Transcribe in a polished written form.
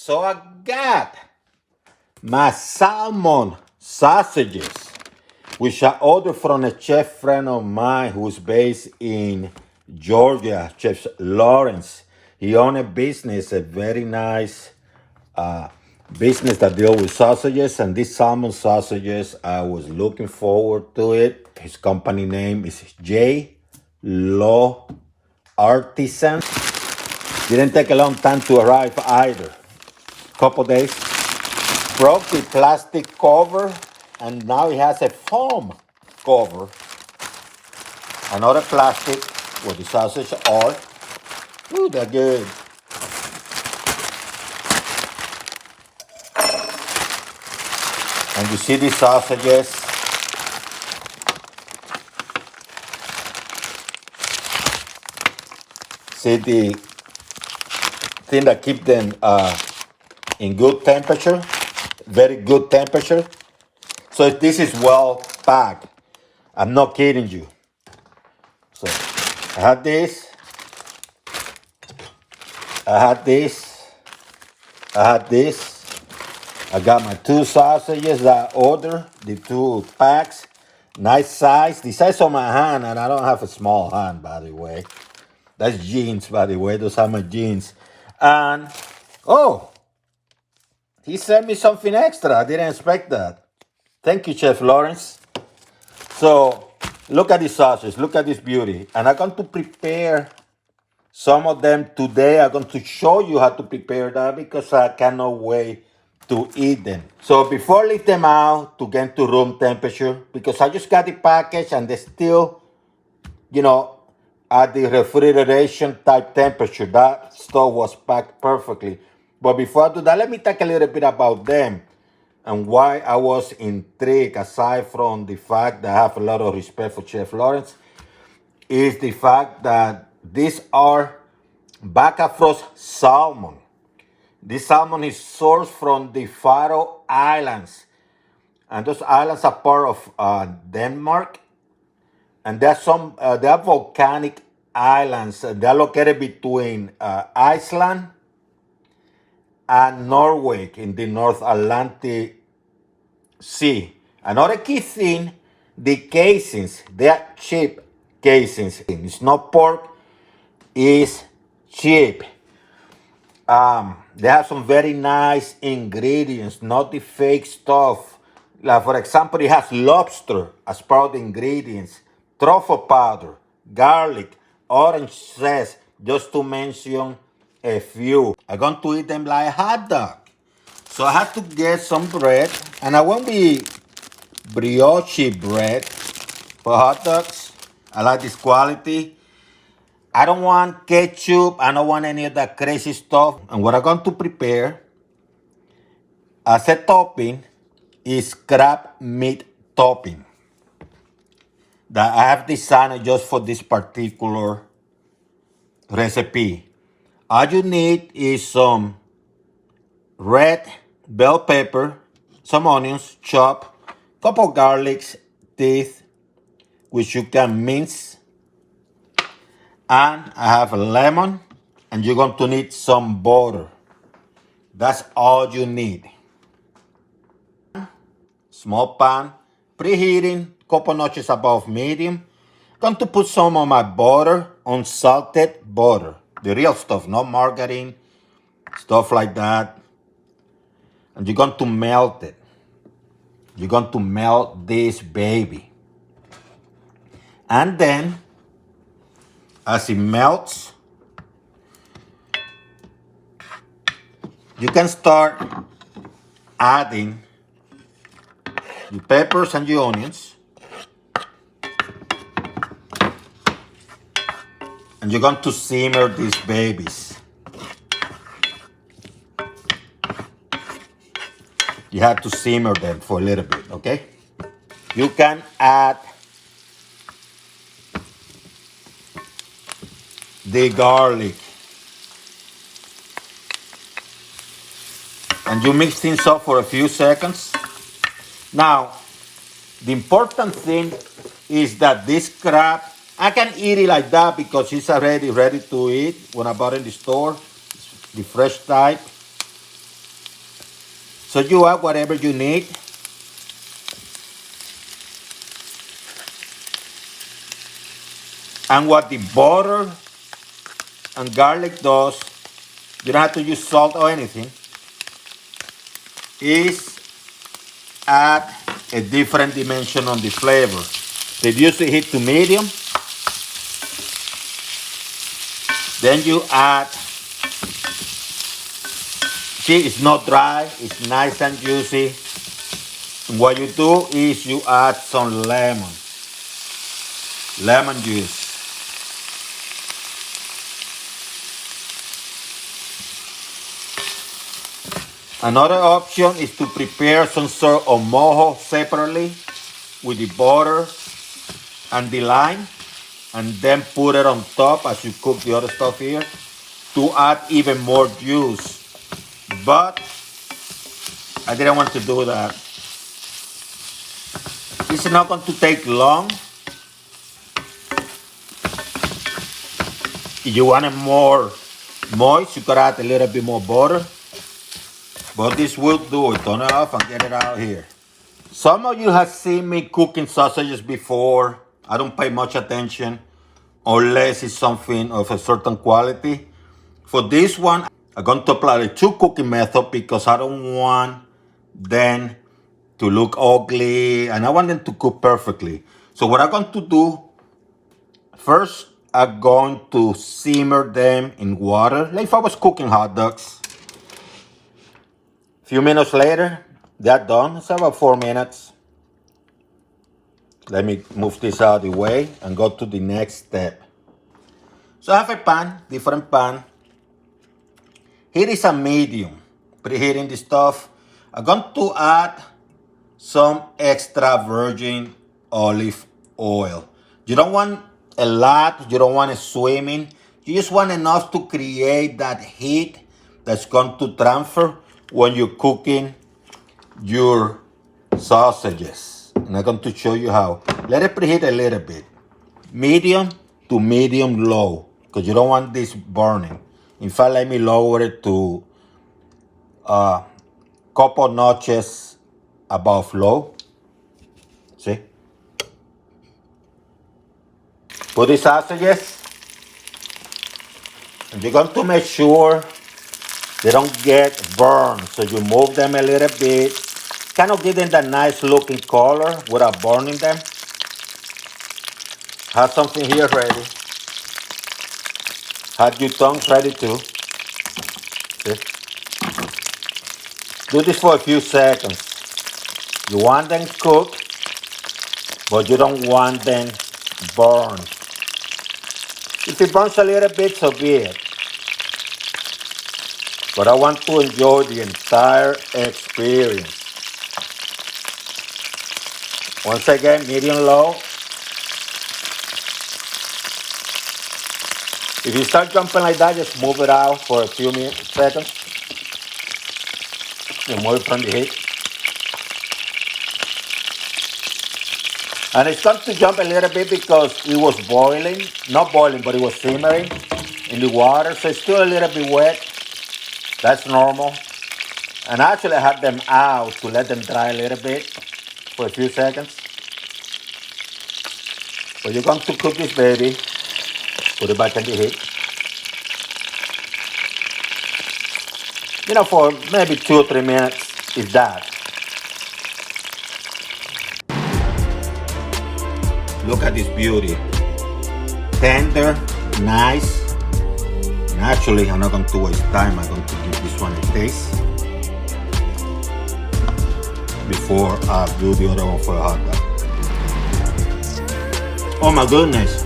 So I got my salmon sausages, which I ordered from a chef friend of mine who's based in Georgia, Chef Lawrence. He owns a business, a very nice business that deals with sausages, and these salmon sausages, I was looking forward to it. His company name is J. Law Artisans. Didn't take a long time to arrive either. Couple days. Broke the plastic cover, and now it has a foam cover. Another plastic where the sausage are. Ooh, they're good. And you see the sausages. See the thing that keep them in good temperature, very good temperature. So this is well packed. I'm not kidding you. So I had this. I had this. I had this. I got my 2 sausages that I ordered, the 2 packs. Nice size. The size of my hand, and I don't have a small hand, by the way. That's jeans, by the way. Those are my jeans. And, oh, he sent me something extra. I didn't expect that. Thank you, Chef Lawrence. So, look at the sausage. Look at this beauty. And I'm going to prepare some of them today. I'm going to show you how to prepare that because I cannot wait to eat them. So before I leave them out to get to room temperature, because I just got the package and they're still, at the refrigeration type temperature. That stuff was packed perfectly. But before I do that, let me talk a little bit about them and why I was intrigued, aside from the fact that I have a lot of respect for Chef Lawrence, is the fact that these are Bakkafrost salmon. This salmon is sourced from the Faroe Islands. And those islands are part of Denmark. And there are volcanic islands. They're located between Iceland and Norway in the North Atlantic Sea. Another key thing, the casings, they are cheap casings. It's not pork, it's cheap. They have some very nice ingredients, not the fake stuff. Like, for example, it has lobster as part of the ingredients, truffle powder, garlic, orange zest, just to mention a few. I'm going to eat them like a hot dog. So I had to get some bread, and I went with brioche bread for hot dogs. I like this quality. I don't want ketchup. I don't want any of that crazy stuff. And what I'm going to prepare as a topping is crab meat topping that I have designed just for this particular recipe. All you need is some red bell pepper, some onions chopped, couple garlic teeth, which you can mince. And I have a lemon, and you're going to need some butter. That's all you need. Small pan, preheating, couple notches above medium. Going to put some of my butter, unsalted butter. The real stuff, not margarine, stuff like that. And you're going to melt it. You're going to melt this baby. And then, as it melts, you can start adding your peppers and your onions. And you're going to simmer these babies. You have to simmer them for a little bit, okay? You can add the garlic. And you mix things up for a few seconds. Now, the important thing is that this crab, I can eat it like that because it's already ready to eat when I bought it in the store, the fresh type. So you add whatever you need. And what the butter and garlic does, you don't have to use salt or anything, is add a different dimension on the flavor. Reduce the heat to medium. Then you add, see, it's not dry, it's nice and juicy. And what you do is you add some lemon juice. Another option is to prepare some sort of mojo separately with the butter and the lime, and then put it on top as you cook the other stuff here to add even more juice. But I didn't want to do that. This is not going to take long. If you want it more moist, you could add a little bit more butter. But this will do it. Turn it off and get it out here. Some of you have seen me cooking sausages before. I don't pay much attention unless it's something of a certain quality. For this one, I'm going to apply the 2 cooking method because I don't want them to look ugly and I want them to cook perfectly. So what I'm going to do, first I'm going to simmer them in water like if I was cooking hot dogs. A few minutes later, they're done. It's about 4 minutes. Let me move this out of the way and go to the next step. So I have a pan, different pan. Here is a medium. Preheating the stuff. I'm going to add some extra virgin olive oil. You don't want a lot, you don't want it swimming. You just want enough to create that heat that's going to transfer when you're cooking your sausages. And I'm going to show you how. Let it preheat a little bit. Medium to medium low, because you don't want this burning. In fact, let me lower it to a couple notches above low. See? Put the sausages. And you're going to make sure they don't get burned. So you move them a little bit. Kind of give them that nice looking color without burning them. Have something here ready. Have your tongs ready too. See? Do this for a few seconds. You want them cooked, but you don't want them burned. If it burns a little bit, so be it. But I want to enjoy the entire experience. Once again, medium low. If you start jumping like that, just move it out for a few seconds. Remove it from the heat. And it's going to jump a little bit because it was boiling. Not boiling, but it was simmering in the water. So it's still a little bit wet. That's normal. And actually I had them out to let them dry a little bit for a few seconds. So you're going to cook this baby. Put it back in the heat. You know, for maybe 2 or 3 minutes, if that. Look at this beauty. Tender, nice. And actually, I'm not going to waste time. I'm going to give this one a taste before I do the other one for a hot dog. Oh my goodness.